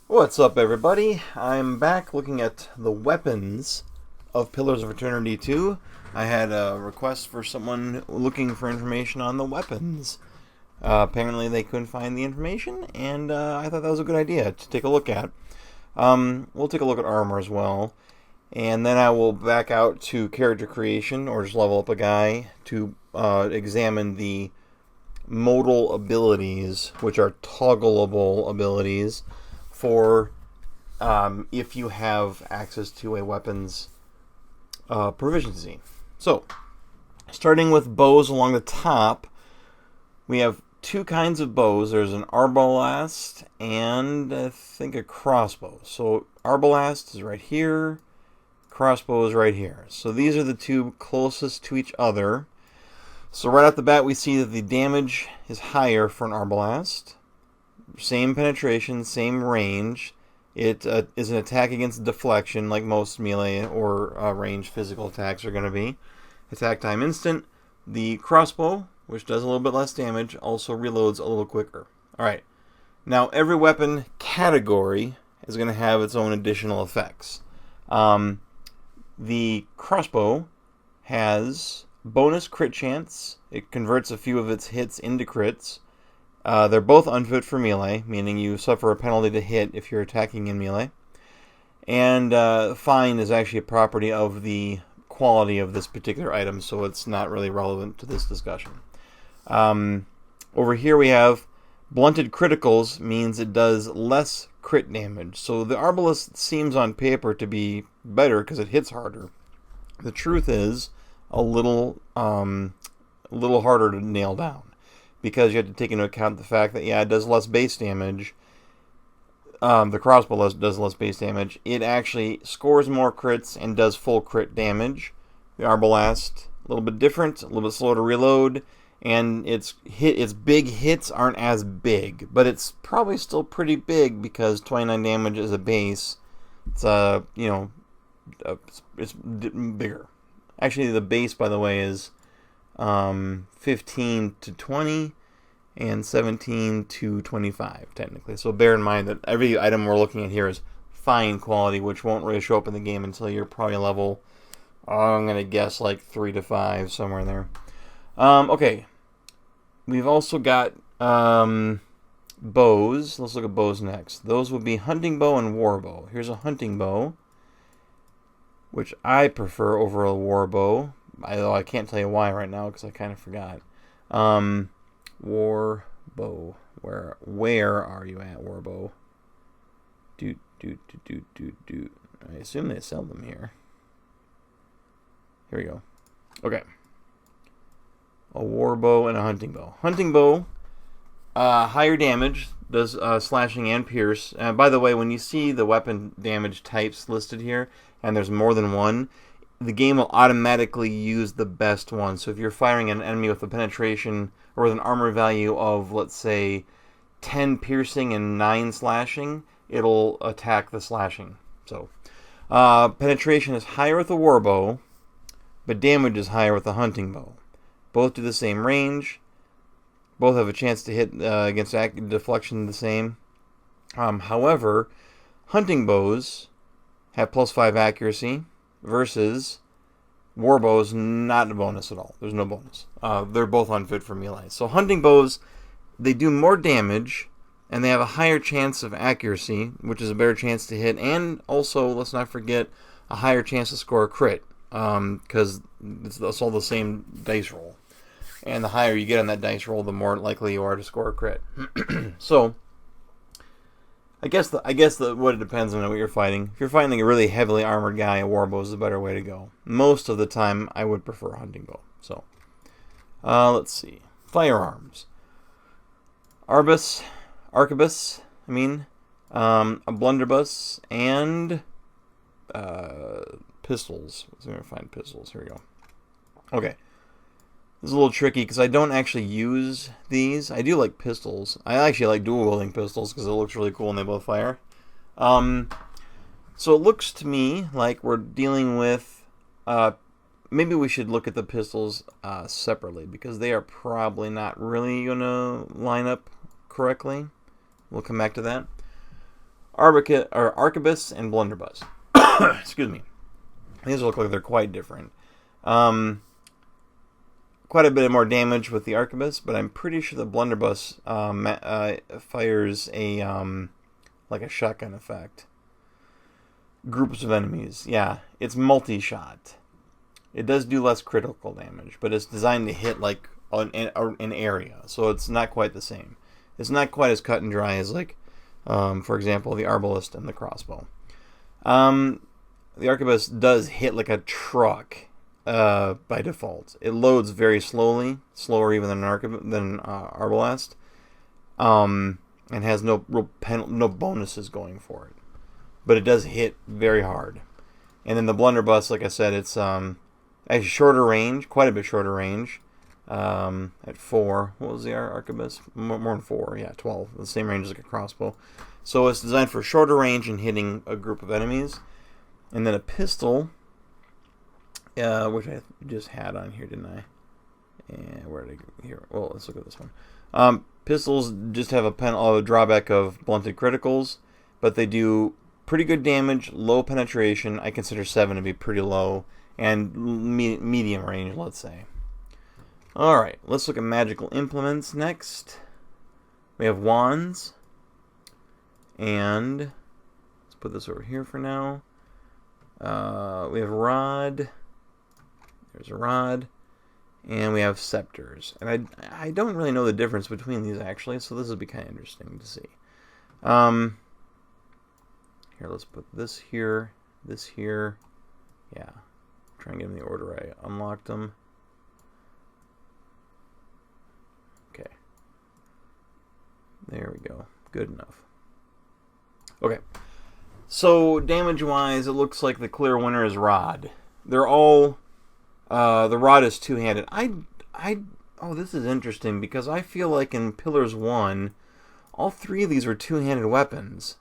What's up, everybody? I'm back looking at the weapons of Pillars of Eternity 2. I had a request for someone looking for information on the weapons. Apparently they couldn't find the information, and I thought that was a good idea to take a look at. We'll take a look at armor as well, and then I will back out to character creation, or just level up a guy, to examine the modal abilities, which are toggleable abilities, for if you have access to a weapon's proficiency. So, starting with bows along the top, we have two kinds of bows. There's an arbalest and I think a crossbow. So arbalest is right here, crossbow is right here. So these are the two closest to each other. So right off the bat we see that the damage is higher for an arbalest. Same penetration, same range. It is an attack against deflection, like most melee or range physical attacks are going to be. Attack time instant. The crossbow, which does a little bit less damage, also reloads a little quicker. Alright, now every weapon category is going to have its own additional effects. The crossbow has bonus crit chance. It converts a few of its hits into crits. They're both unfit for melee, meaning you suffer a penalty to hit if you're attacking in melee. And fine is actually a property of the quality of this particular item, so it's not really relevant to this discussion. Over here we have blunted criticals, means it does less crit damage. So the arbalest seems on paper to be better because it hits harder. The truth is a little harder to nail down, because you have to take into account the fact that, yeah, it does less base damage. The crossbow does less base damage. It actually scores more crits and does full crit damage. The arbalest, a little bit different, a little bit slower to reload, and its big hits aren't as big, but it's probably still pretty big because 29 damage is a base. It's it's bigger. Actually, the base, by the way, is 15 to 20 and 17 to 25 technically. So bear in mind that every item we're looking at here is fine quality, which won't really show up in the game until you're probably level, I'm going to guess like 3 to 5, somewhere in there. Okay. We've also got bows. Let's look at bows next. Those would be hunting bow and war bow. Here's a hunting bow, which I prefer over a war bow. Although I can't tell you why right now because I kind of forgot. War bow. Where are you at, war bow? I assume they sell them here. Here we go. Okay. A war bow and a hunting bow. Hunting bow, higher damage, does slashing and pierce. By the way, when you see the weapon damage types listed here, and there's more than one, the game will automatically use the best one. So if you're firing an enemy with a penetration or with an armor value of, let's say, 10 piercing and 9 slashing, it'll attack the slashing. So penetration is higher with the war bow, but damage is higher with the hunting bow. Both do the same range. Both have a chance to hit against deflection the same. However, hunting bows have +5 accuracy, versus war bows, not a bonus at all. There's no bonus. They're both unfit for melee. So hunting bows, they do more damage, and they have a higher chance of accuracy, which is a better chance to hit, and also, let's not forget, a higher chance to score a crit, because it's all the same dice roll. And the higher you get on that dice roll, the more likely you are to score a crit. So, I guess what it depends on what you're fighting. If you're fighting a really heavily armored guy, a warbow is the better way to go. Most of the time, I would prefer a hunting bow. So, let's see. Firearms. Arquebus, a blunderbuss, and pistols. Let's see if I can find pistols. Here we go. Okay. This is a little tricky because I don't actually use these. I do like pistols. I actually like dual-wielding pistols because it looks really cool and they both fire. So it looks to me like we're dealing with... maybe we should look at the pistols separately because they are probably not really going to line up correctly. We'll come back to that. Arquebus and Blunderbuss. Excuse me. These look like they're quite different. Quite a bit more damage with the Arquebus, but I'm pretty sure the Blunderbuss fires a like a shotgun effect. Groups of enemies. Yeah, it's multi-shot. It does do less critical damage, but it's designed to hit like an area, so it's not quite the same. It's not quite as cut and dry as like, for example, the Arbalist and the crossbow. The Arquebus does hit like a truck by default. It loads very slowly, slower even than Arbalest, and has no bonuses going for it. But it does hit very hard. And then the Blunderbuss, like I said, it's actually shorter range, quite a bit shorter range. At 4. What was the Arquebus? More than 4. Yeah, 12. The same range as like a crossbow. So it's designed for shorter range and hitting a group of enemies. And then a pistol, which I just had on here, didn't I? And where did I go here? Well, let's look at this one. Pistols just have a drawback of blunted criticals, but they do pretty good damage, low penetration. I consider 7 to be pretty low, and medium range, let's say. Alright, let's look at magical implements next. We have wands. And let's put this over here for now. We have rod. There's a rod. And we have scepters. And I don't really know the difference between these, actually, so this will be kind of interesting to see. Here, let's put this here, this here. Yeah. Try and get them in the order I unlocked them. Okay. There we go. Good enough. Okay. So, damage-wise, it looks like the clear winner is rod. They're all... the rod is two-handed. Oh, this is interesting, because I feel like in Pillars 1, all 3 of these were two-handed weapons.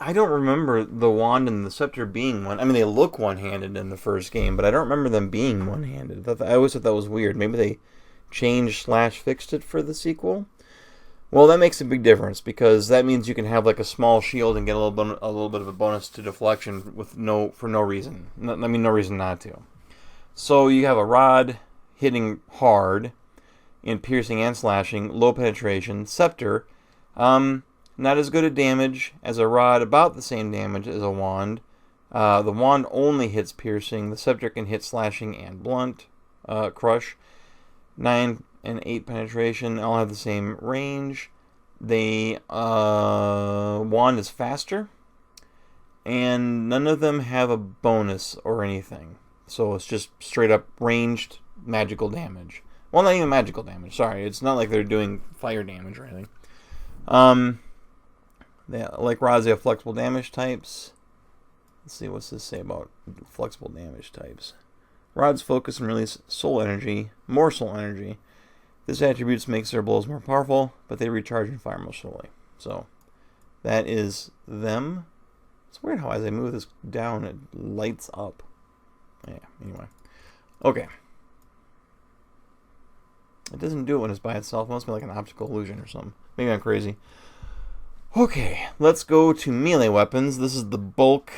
I don't remember the wand and the scepter being one. I mean, they look one-handed in the first game, but I don't remember them being one-handed. I always thought that was weird. Maybe they changed/fixed it for the sequel. Well, that makes a big difference, because that means you can have like a small shield and get a little bit of a bonus to deflection for no reason. No reason not to. So you have a rod hitting hard in piercing and slashing, low penetration, scepter. Not as good a damage as a rod, about the same damage as a wand. The wand only hits piercing. The scepter can hit slashing and blunt, crush. 9 and 8 penetration all have the same range. The wand is faster, and none of them have a bonus or anything. So it's just straight up ranged magical damage. Well, not even magical damage. Sorry, it's not like they're doing fire damage or anything. Like rods, they have flexible damage types. Let's see, what's this say about flexible damage types? Rods focus and release more soul energy. This attribute makes their blows more powerful, but they recharge and fire more slowly. So, that is them. It's weird how as I move this down, it lights up. Yeah, anyway. Okay. It doesn't do it when it's by itself. It must be like an optical illusion or something. Maybe I'm crazy. Okay, let's go to melee weapons. This is the bulk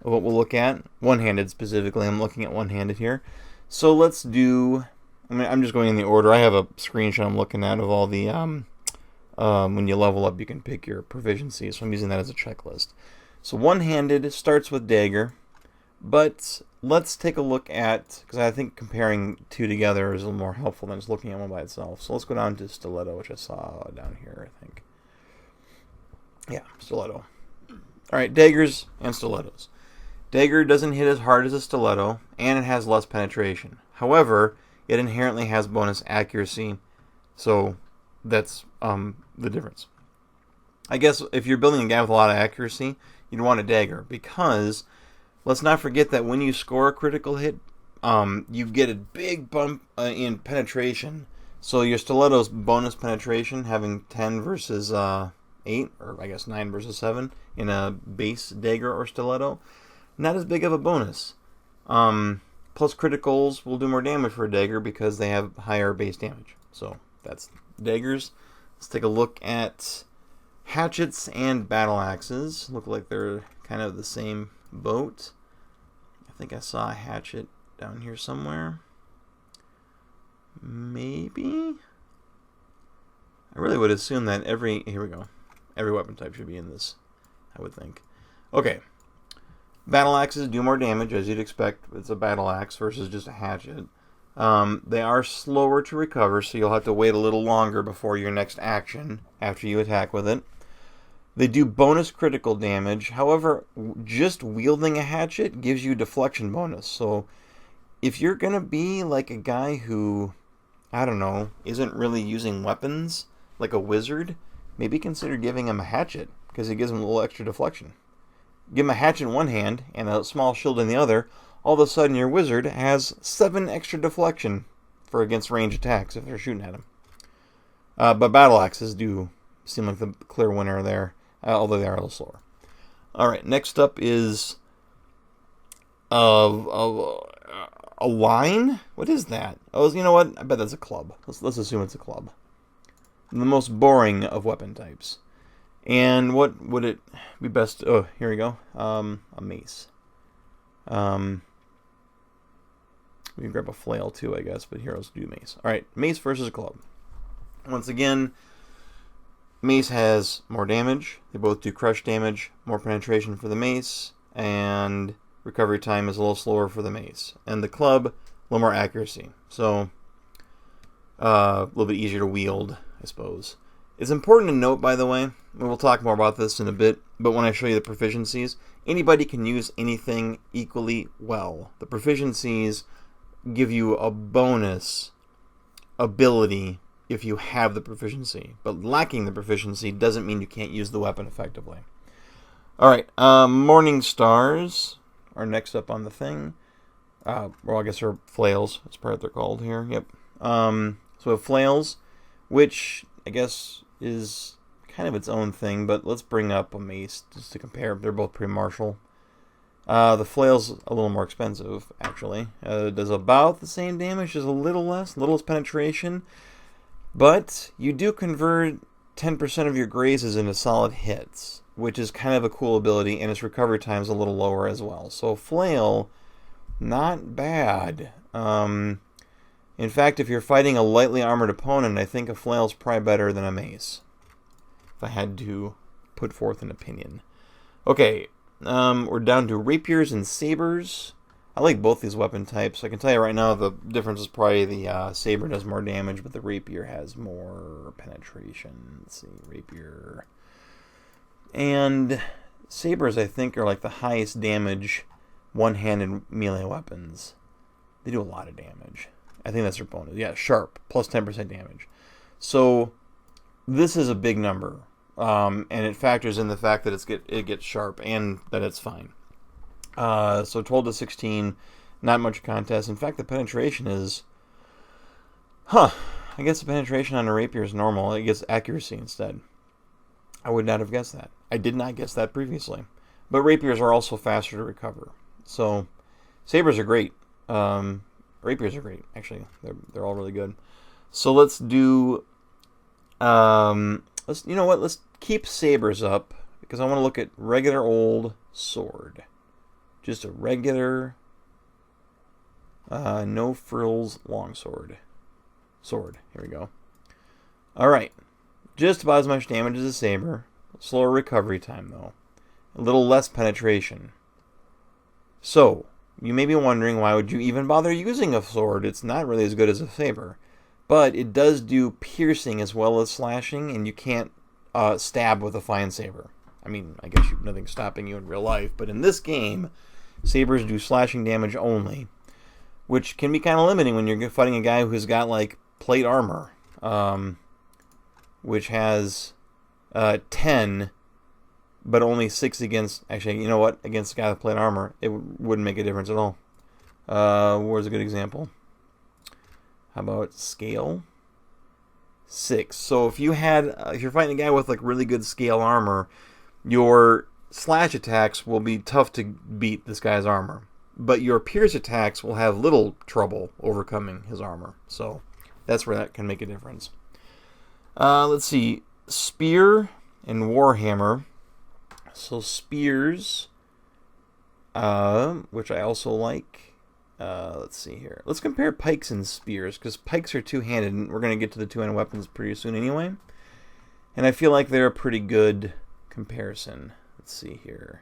of what we'll look at. One-handed specifically. I'm looking at one-handed here. So let's do... I'm just going in the order. I have a screenshot I'm looking at of all the... when you level up, you can pick your proficiency. So I'm using that as a checklist. So one-handed starts with dagger. But let's take a look at... Because I think comparing 2 together is a little more helpful than just looking at one by itself. So let's go down to stiletto, which I saw down here, I think. Yeah, stiletto. Alright, daggers and stilettos. Dagger doesn't hit as hard as a stiletto, and it has less penetration. However, it inherently has bonus accuracy, so that's the difference. I guess if you're building a guy with a lot of accuracy, you'd want a dagger, because let's not forget that when you score a critical hit, you get a big bump in penetration. So your stiletto's bonus penetration, having 10 versus 8, or I guess 9 versus 7 in a base dagger or stiletto, not as big of a bonus. Plus criticals will do more damage for a dagger because they have higher base damage. So that's daggers. Let's take a look at Hatchets and battle axes look like they're kind of the same boat. I think I saw a hatchet down here somewhere. Maybe? I really would assume that here we go. Every weapon type should be in this, I would think. Okay. Battle axes do more damage, as you'd expect. It's a battle axe versus just a hatchet. They are slower to recover, so you'll have to wait a little longer before your next action after you attack with it. They do bonus critical damage. However, just wielding a hatchet gives you deflection bonus. So if you're going to be like a guy who, I don't know, isn't really using weapons, like a wizard, maybe consider giving him a hatchet, because it gives him a little extra deflection. Give him a hatchet in one hand and a small shield in the other. All of a sudden, your wizard has 7 extra deflection for against range attacks if they're shooting at him. But battle axes do seem like the clear winner there, although they are a little slower. All right, next up is a line. What is that? Oh, you know what? I bet that's a club. Let's assume it's a club. The most boring of weapon types. And what would it be best? Oh, here we go. A mace. We can grab a flail too, I guess, but here let's do mace. All right, mace versus a club. Once again, mace has more damage. They both do crush damage, more penetration for the mace, and recovery time is a little slower for the mace. And the club, a little more accuracy. So, a little bit easier to wield, I suppose. It's important to note, by the way, and we'll talk more about this in a bit, but when I show you the proficiencies, anybody can use anything equally well. The proficiencies give you a bonus ability if you have the proficiency, but lacking the proficiency doesn't mean you can't use the weapon effectively. Alright, Morning Stars are next up on the thing. Well, I guess they're flails. That's probably what they're called here. Yep. So we have flails, which I guess is kind of its own thing, but let's bring up a mace just to compare. They're both pretty martial. The flail's a little more expensive, actually. It does about the same damage, just a little less penetration. But you do convert 10% of your grazes into solid hits, which is kind of a cool ability, and its recovery time is a little lower as well. So flail, not bad. In fact, if you're fighting a lightly armored opponent, I think a flail's probably better than a mace, if I had to put forth an opinion. Okay, we're down to rapiers and sabers. I like both these weapon types. I can tell you right now the difference is probably the saber does more damage, but the rapier has more penetration. Let's see, rapier. And sabers, I think, are like the highest damage one-handed melee weapons. They do a lot of damage. I think that's their bonus. Yeah, sharp, plus 10% damage. So this is a big number. And it factors in the fact that it gets sharp and that it's fine. So 12 to 16, not much contest. In fact, the penetration is... I guess the penetration on a rapier is normal. It gets accuracy instead. I would not have guessed that. I did not guess that previously. But rapiers are also faster to recover. So sabers are great. Rapiers are great, actually. They're all really good. So let's do... you know what? Let's keep sabers up because I want to look at regular old sword. Just a regular, no frills longsword. Sword. Here we go. All right. Just about as much damage as a saber. Slower recovery time, though. A little less penetration. So, you may be wondering, why would you even bother using a sword? It's not really as good as a saber. But it does do piercing as well as slashing, and you can't stab with a fine saber. I mean, I guess nothing's stopping you in real life, but in this game, sabers do slashing damage only, which can be kind of limiting when you're fighting a guy who's got, like, plate armor, which has 10, but only 6 against... Actually, you know what? Against a guy with plate armor, it wouldn't make a difference at all. Where's a good example? How about scale? 6. So if you're fighting a guy with like really good scale armor, your slash attacks will be tough to beat this guy's armor, but your pierce attacks will have little trouble overcoming his armor. So that's where that can make a difference. Let's see. Spear and Warhammer. So spears, which I also like. Let's see here. Let's compare pikes and spears, because pikes are two-handed, and we're going to get to the two-handed weapons pretty soon anyway. And I feel like they're a pretty good comparison. Let's see here.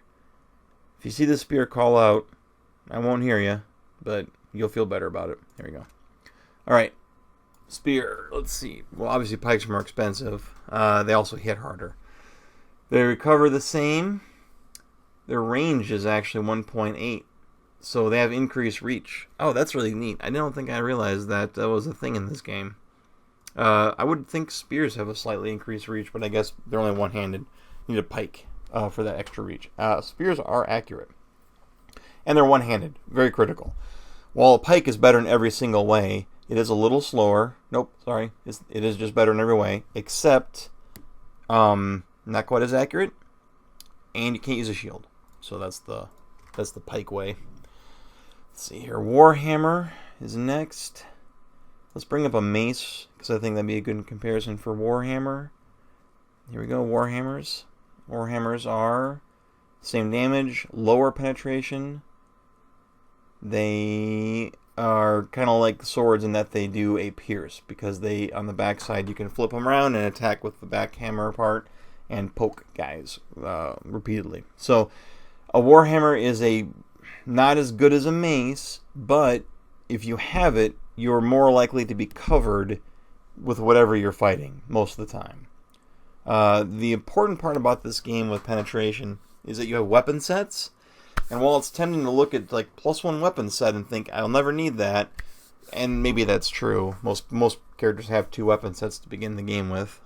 If you see the spear call out, I won't hear you, but you'll feel better about it. There we go. Alright. Spear. Let's see. Well, obviously pikes are more expensive. They also hit harder. They recover the same. Their range is actually 1.8. So they have increased reach. Oh, that's really neat. I don't think I realized that was a thing in this game. I would think spears have a slightly increased reach, but I guess they're only one-handed. You need a pike for that extra reach. Spears are accurate. And they're one-handed. Very critical. While a pike is better in every single way, it is a little slower. Nope, sorry. It is just better in every way, except not quite as accurate. And you can't use a shield. So that's the pike way. Let's see here. Warhammer is next. Let's bring up a mace, because I think that'd be a good comparison for Warhammer. Here we go, Warhammers. Warhammers are same damage, lower penetration. They are kind of like swords in that they do a pierce, because they, on the backside, you can flip them around and attack with the back hammer part and poke guys repeatedly. So a Warhammer is not as good as a mace, but if you have it, you're more likely to be covered with whatever you're fighting most of the time. The important part about this game with penetration is that you have weapon sets, and while it's tempting to look at like +1 weapon set and think I'll never need that, and maybe that's true. Most characters have 2 weapon sets to begin the game with.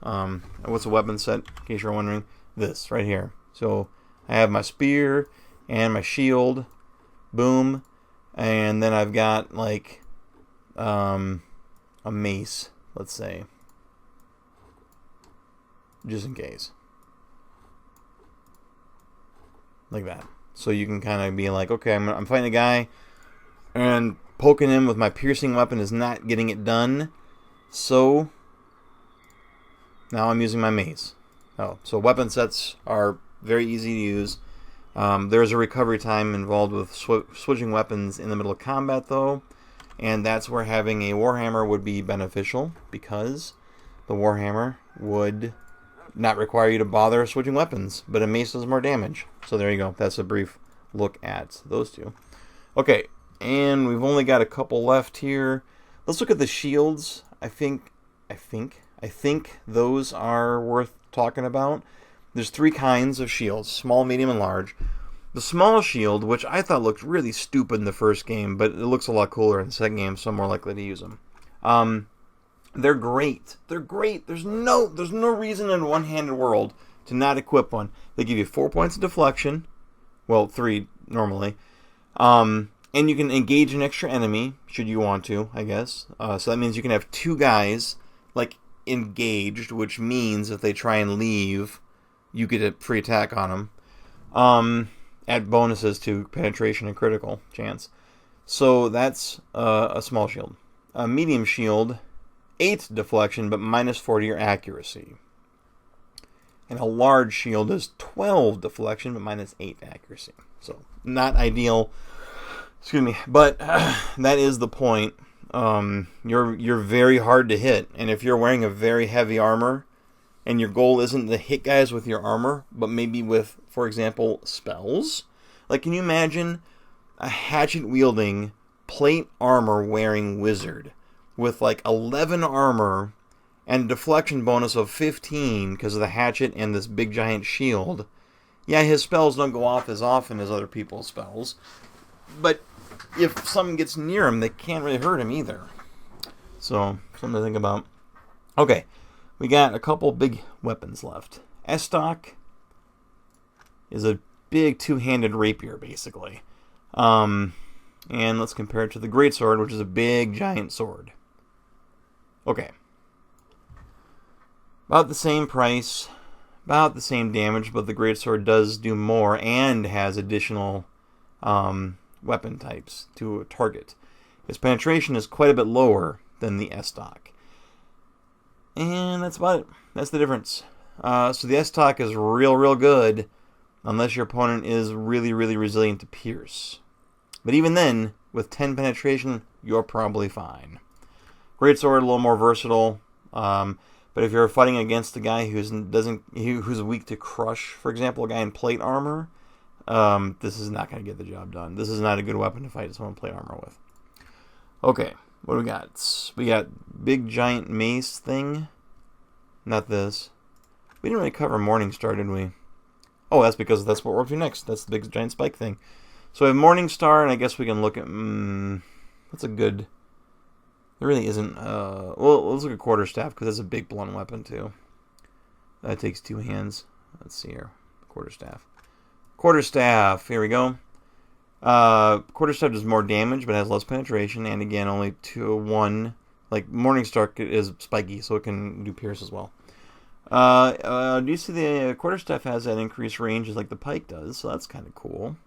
What's a weapon set, in case you're wondering? This right here. So I have my spear and my shield. Boom. And then I've got like a mace, let's say, just in case, like that. So you can kind of be like, okay, I'm fighting a guy, and poking him with my piercing weapon is not getting it done, so now I'm using my mace. So weapon sets are very easy to use. There's a recovery time involved with switching weapons in the middle of combat, though, and that's where having a Warhammer would be beneficial, because the Warhammer would not require you to bother switching weapons, but a mace does more damage. So there you go. That's a brief look at those two. Okay, and we've only got a couple left here. Let's look at the shields. I think those are worth talking about. There's 3 kinds of shields: small, medium, and large. The small shield, which I thought looked really stupid in the first game, but it looks a lot cooler in the second game, so I'm more likely to use them. They're great. They're great. There's no reason in a one-handed world to not equip one. They give you 4 points of deflection. Well, 3 normally. And you can engage an extra enemy, should you want to, I guess. So that means you can have 2 guys, like, engaged, which means if they try and leave, you get a free attack on them. Add bonuses to penetration and critical chance. So that's a small shield. A medium shield, 8 deflection, but -40 your accuracy. And a large shield is 12 deflection, but -8 accuracy. So not ideal. Excuse me, but that is the point. You're very hard to hit, and if you're wearing a very heavy armor, and your goal isn't to hit guys with your armor, but maybe with, for example, spells. Like, can you imagine a hatchet-wielding, plate armor-wearing wizard with, like, 11 armor and a deflection bonus of 15 because of the hatchet and this big giant shield? Yeah, his spells don't go off as often as other people's spells, but if something gets near him, they can't really hurt him either. So, something to think about. Okay. We got a couple big weapons left. Estoc is a big 2-handed rapier, basically. And let's compare it to the greatsword, which is a big, giant sword. Okay. About the same price, about the same damage, but the greatsword does do more and has additional weapon types to target. Its penetration is quite a bit lower than the Estoc. And that's about it. That's the difference. So the S-Talk is real good, unless your opponent is really resilient to pierce. But even then, with 10 penetration, you're probably fine. Greatsword, a little more versatile. But if you're fighting against a guy who's weak to crush, for example, a guy in plate armor, this is not going to get the job done. This is not a good weapon to fight someone in plate armor with. Okay, what do we got? We got big giant mace thing. Not this. We didn't really cover Morningstar, did we? Oh, that's because that's what we're up to next. That's the big giant spike thing. So we have Morningstar, and I guess we can look at... what's a good... There really isn't... well, let's look at Quarterstaff, because that's a big blunt weapon, too. That takes 2 hands. Let's see here. Quarterstaff. Quarterstaff. Here we go. Quarterstaff does more damage, but has less penetration, and again, only 1. Like, Morningstar is spiky, so it can do pierce as well. Do you see the Quarterstaff has that increased range as like the pike does, so that's kind of cool.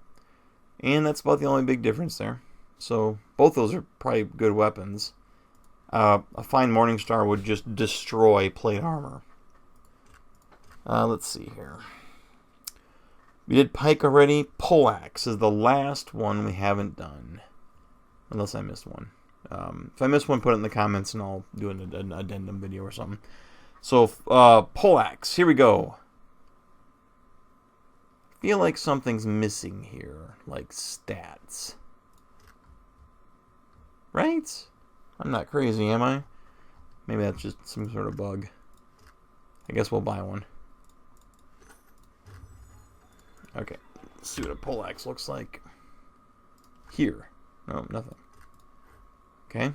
And that's about the only big difference there. So both those are probably good weapons. A fine Morningstar would just destroy plate armor. Let's see here. We did pike already. Poleaxe is the last one we haven't done. Unless I missed one. If I missed one, put it in the comments and I'll do an addendum video or something. So, Poleaxe, here we go. Feel like something's missing here, like stats. Right? I'm not crazy, am I? Maybe that's just some sort of bug. I guess we'll buy one. Okay, let's see what a Poleaxe looks like. Here. No, nothing. Okay.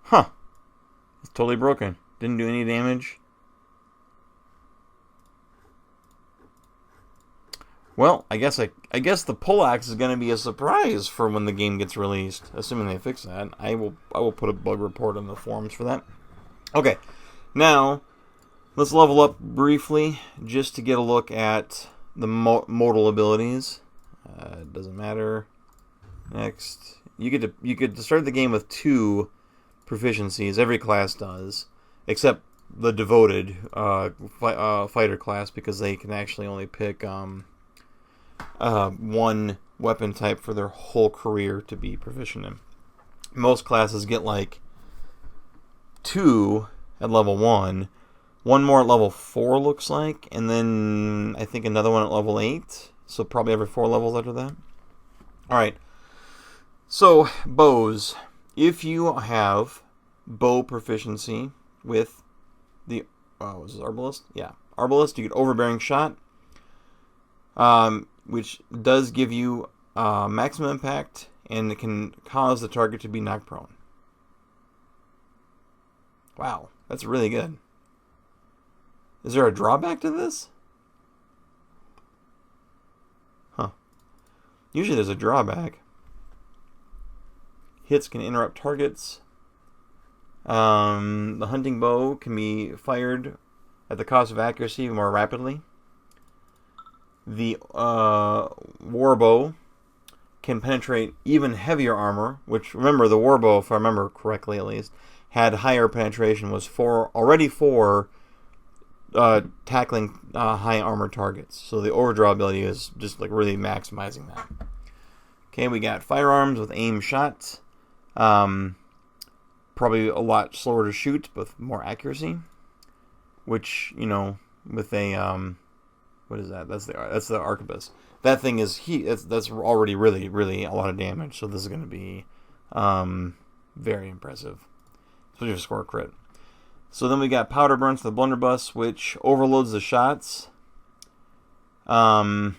Huh. It's totally broken. Didn't do any damage. Well, I guess the Poleaxe is going to be a surprise for when the game gets released, assuming they fix that. I will put a bug report on the forums for that. Okay. Now, let's level up briefly just to get a look at the modal abilities. It doesn't matter. Next, you get to start the game with 2 proficiencies. Every class does, except the devoted fighter class, because they can actually only pick 1 weapon type for their whole career to be proficient in. Most classes get like 2 at level 1, 1 more at level 4 looks like, and then I think another one at level 8. So probably every 4 levels after that. Alright. So, bows. If you have bow proficiency with the... was this Arbalist? Yeah. Arbalist, you get overbearing shot, which does give you maximum impact, and it can cause the target to be knocked prone. Wow, that's really good. Is there a drawback to this? Huh. Usually there's a drawback. Hits can interrupt targets. The hunting bow can be fired at the cost of accuracy more rapidly. The war bow can penetrate even heavier armor, which, remember, the war bow, if I remember correctly at least, had higher penetration, was already for tackling high armor targets. So the overdraw ability is just like really maximizing that. Okay, we got firearms with aim shots. Probably a lot slower to shoot, but more accuracy. Which, you know, with a what is that? That's the arquebus. That thing is that's already really a lot of damage. So this is going to be very impressive, especially for score crit. So then we got powder burns for the blunderbuss, which overloads the shots, causing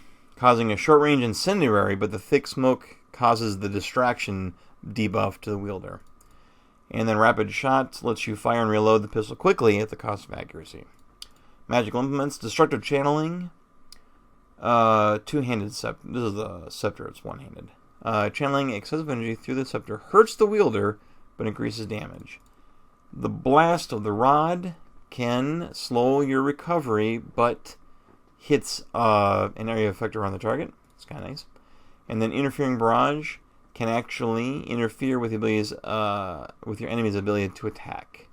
a short range incendiary, but the thick smoke causes the distraction debuff to the wielder. And then rapid shot lets you fire and reload the pistol quickly at the cost of accuracy. Magical implements, destructive channeling, two-handed scepter. This is the scepter, it's one-handed. Channeling excessive energy through the scepter hurts the wielder, but increases damage. The blast of the rod can slow your recovery, but hits an area effect around the target. It's kind of nice. And then interfering barrage can actually interfere with the abilities, with your enemy's ability to attack,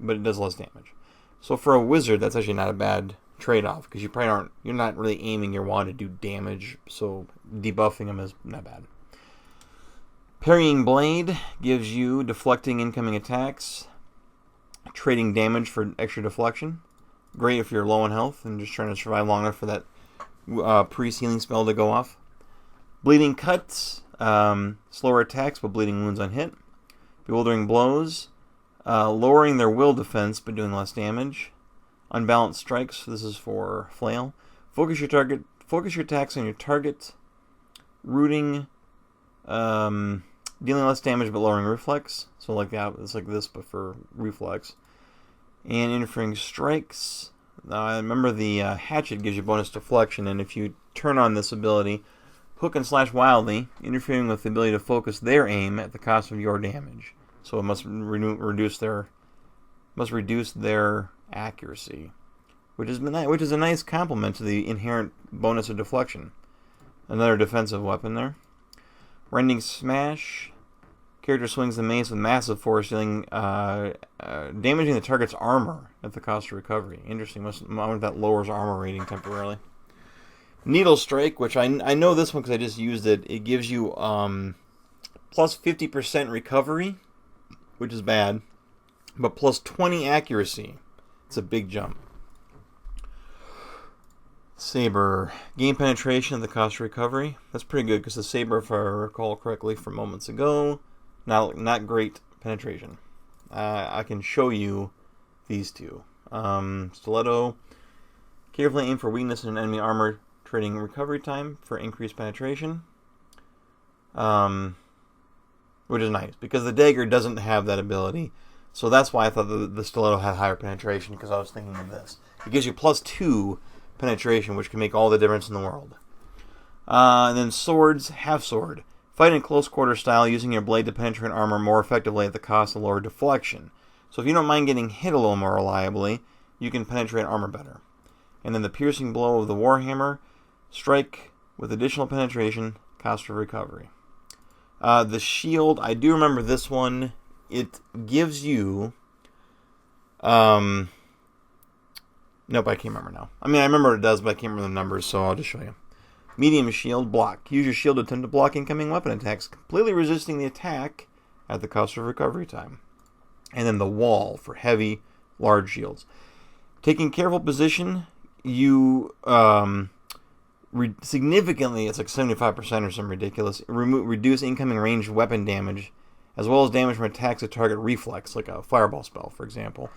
but it does less damage. So for a wizard, that's actually not a bad trade-off, because you're not really aiming your wand to do damage, so debuffing them is not bad. Parrying Blade gives you deflecting incoming attacks, trading damage for extra deflection. Great if you're low on health and just trying to survive long enough for that pre-healing spell to go off. Bleeding Cuts, slower attacks but bleeding wounds on hit. Bewildering Blows, lowering their will defense but doing less damage. Unbalanced Strikes, this is for flail. Focus your attacks on your target. Rooting, dealing less damage but lowering reflex. So like that, it's like this but for reflex. And Interfering Strikes. Remember the hatchet gives you bonus deflection, and if you turn on this ability, hook and slash wildly, interfering with the ability to focus their aim at the cost of your damage. So it must reduce their accuracy, which is a nice complement to the inherent bonus of deflection. Another defensive weapon there. Rending Smash. Character swings the mace with massive force, dealing damaging the target's armor at the cost of recovery. Interesting. I wonder if that lowers armor rating temporarily. Needle Strike, which I know this one because I just used it. It gives you plus 50% recovery, which is bad, but plus 20 accuracy. It's a big jump. Saber. Gain penetration at the cost of recovery. That's pretty good because the Saber, if I recall correctly from moments ago, not great penetration. I can show you these two. Stiletto. Carefully aim for weakness in enemy armor, trading recovery time for increased penetration. Which is nice, because the dagger doesn't have that ability. So that's why I thought the stiletto had higher penetration, because I was thinking of this. It gives you plus 2 penetration, which can make all the difference in the world. And then swords, half sword. Fight in close quarter style, using your blade to penetrate armor more effectively at the cost of lower deflection. So if you don't mind getting hit a little more reliably, you can penetrate armor better. And then the piercing blow of the warhammer, strike with additional penetration, cost of recovery. The shield, I do remember this one. It gives you... Nope, I can't remember now. I mean, I remember what it does, but I can't remember the numbers, so I'll just show you. Medium shield, block. Use your shield to attempt to block incoming weapon attacks, completely resisting the attack at the cost of recovery time. And then the wall for heavy, large shields. Taking careful position, you significantly, it's like 75% or something ridiculous, reduce incoming ranged weapon damage, as well as damage from attacks that target reflex, like a fireball spell, for example.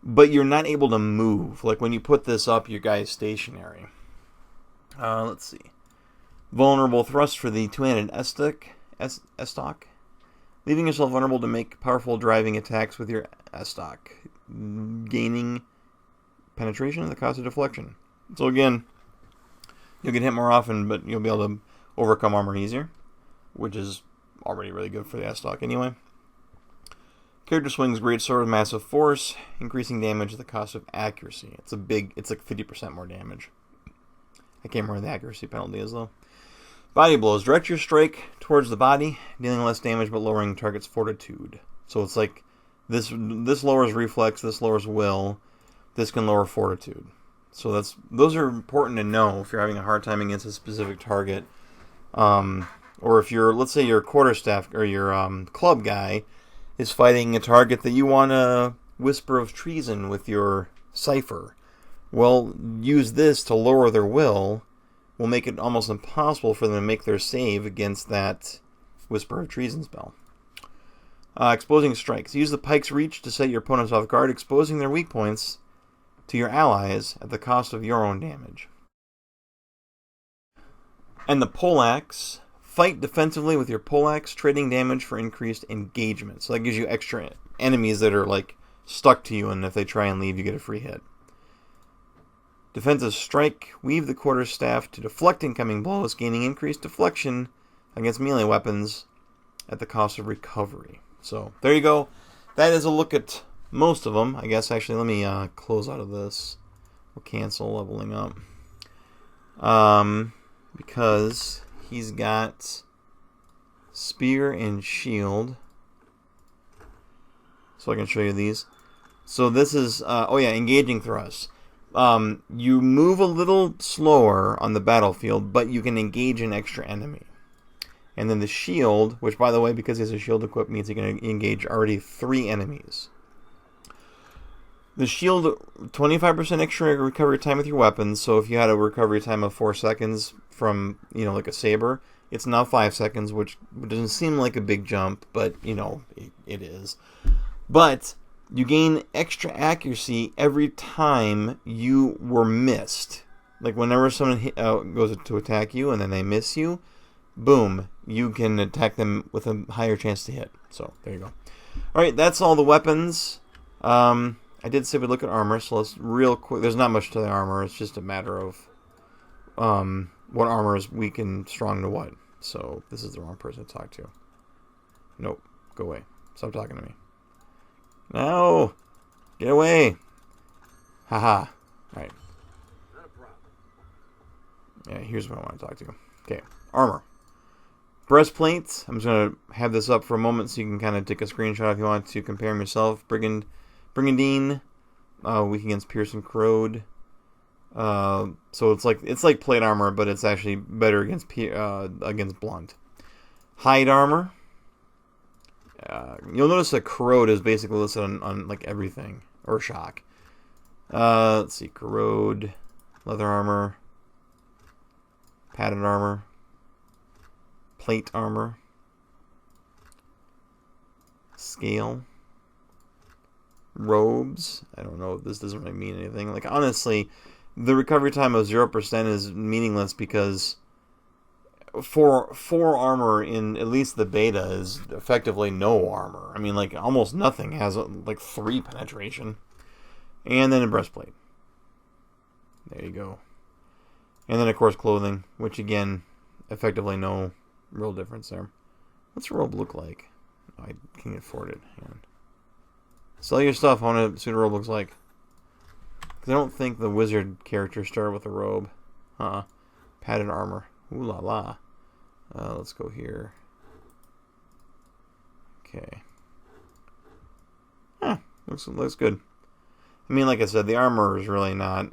But you're not able to move. Like when you put this up, your guy is stationary. Let's see. Vulnerable thrust for the two-handed estoc. Leaving yourself vulnerable to make powerful driving attacks with your estoc. Gaining penetration at the cost of deflection. So again, you'll get hit more often, but you'll be able to overcome armor easier, which is already really good for the estoc anyway. Character swings great sword with massive force, increasing damage at the cost of accuracy. It's like 50% more damage. I can't remember what the accuracy penalty is though. Body blows. Direct your strike towards the body, dealing less damage but lowering target's fortitude. So it's like this lowers reflex, this lowers will, this can lower fortitude. So those are important to know if you're having a hard time against a specific target. Or if you're, let's say your quarterstaff or your club guy is fighting a target that you want to whisper of treason with your cipher. Well, use this to lower their will make it almost impossible for them to make their save against that whisper of treason spell. Exposing strikes. Use the pike's reach to set your opponents off guard, exposing their weak points to your allies at the cost of your own damage. And the poleaxe. Fight defensively with your poleaxe, trading damage for increased engagement. So that gives you extra enemies that are like stuck to you, and if they try and leave, you get a free hit. Defensive strike. Weave the quarterstaff to deflect incoming blows, gaining increased deflection against melee weapons at the cost of recovery. So there you go. That is a look at most of them. I guess actually let me close out of this. We'll cancel leveling up. Because he's got spear and shield. So I can show you these. So this is, oh yeah, engaging thrust. You move a little slower on the battlefield, but you can engage an extra enemy. And then the shield, which by the way, because he has a shield equipped, means he can engage already 3 enemies. The shield, 25% extra recovery time with your weapons. So if you had a recovery time of 4 seconds from, like a saber, it's now 5 seconds, which doesn't seem like a big jump, but, it is. But you gain extra accuracy every time you were missed. Like whenever someone goes to attack you and then they miss you, boom, you can attack them with a higher chance to hit. So there you go. All right, that's all the weapons. I did say we'd look at armor, so let's real quick. There's not much to the armor. It's just a matter of what armor is weak and strong to what. So this is the wrong person to talk to. Nope. Go away. Stop talking to me. No! Get away! Haha. Alright. Not a problem. Yeah, here's what I want to talk to. Okay. Armor. Breastplate. I'm just going to have this up for a moment so you can kind of take a screenshot if you want to compare them yourself. Brigandine. Weak against Pierce and Corrode. So it's like plate armor, but it's actually better against blunt. Hide armor. You'll notice that corrode is basically listed on like everything, or shock. Let's see, corrode, leather armor, padded armor, plate armor, scale, robes. I don't know if this doesn't really mean anything. Like honestly, the recovery time of 0% is meaningless because for armor in at least the beta is effectively no armor. I mean, like almost nothing has like 3 penetration. And then a breastplate. There you go. And then of course clothing, which again, effectively no real difference there. What's a robe look like? Oh, I can't afford it. Hang on. Sell your stuff. I want to see what a robe looks like. Because I don't think the wizard character started with a robe. Padded armor. Ooh la la. Let's go here. Okay. Looks good. I mean, like I said, the armor is really not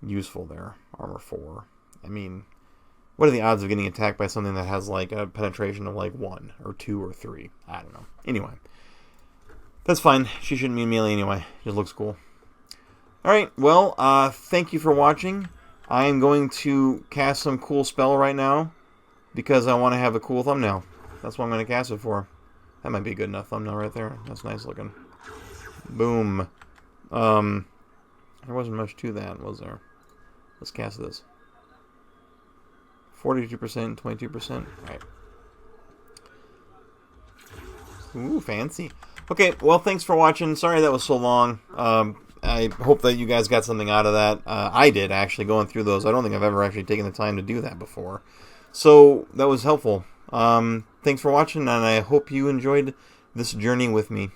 useful there. Armor 4. I mean, what are the odds of getting attacked by something that has like a penetration of like 1 or 2 or 3? I don't know. Anyway. That's fine. She shouldn't be melee anyway. Just looks cool. Alright, well, thank you for watching. I am going to cast some cool spell right now because I want to have a cool thumbnail. That's what I'm going to cast it for. That might be a good enough thumbnail right there. That's nice looking. Boom. There wasn't much to that, was there? Let's cast this. 42%, 22%. Alright. Ooh, fancy. Okay, well, thanks for watching. Sorry that was so long. I hope that you guys got something out of that. I did, actually, going through those. I don't think I've ever actually taken the time to do that before. So, that was helpful. Thanks for watching, and I hope you enjoyed this journey with me.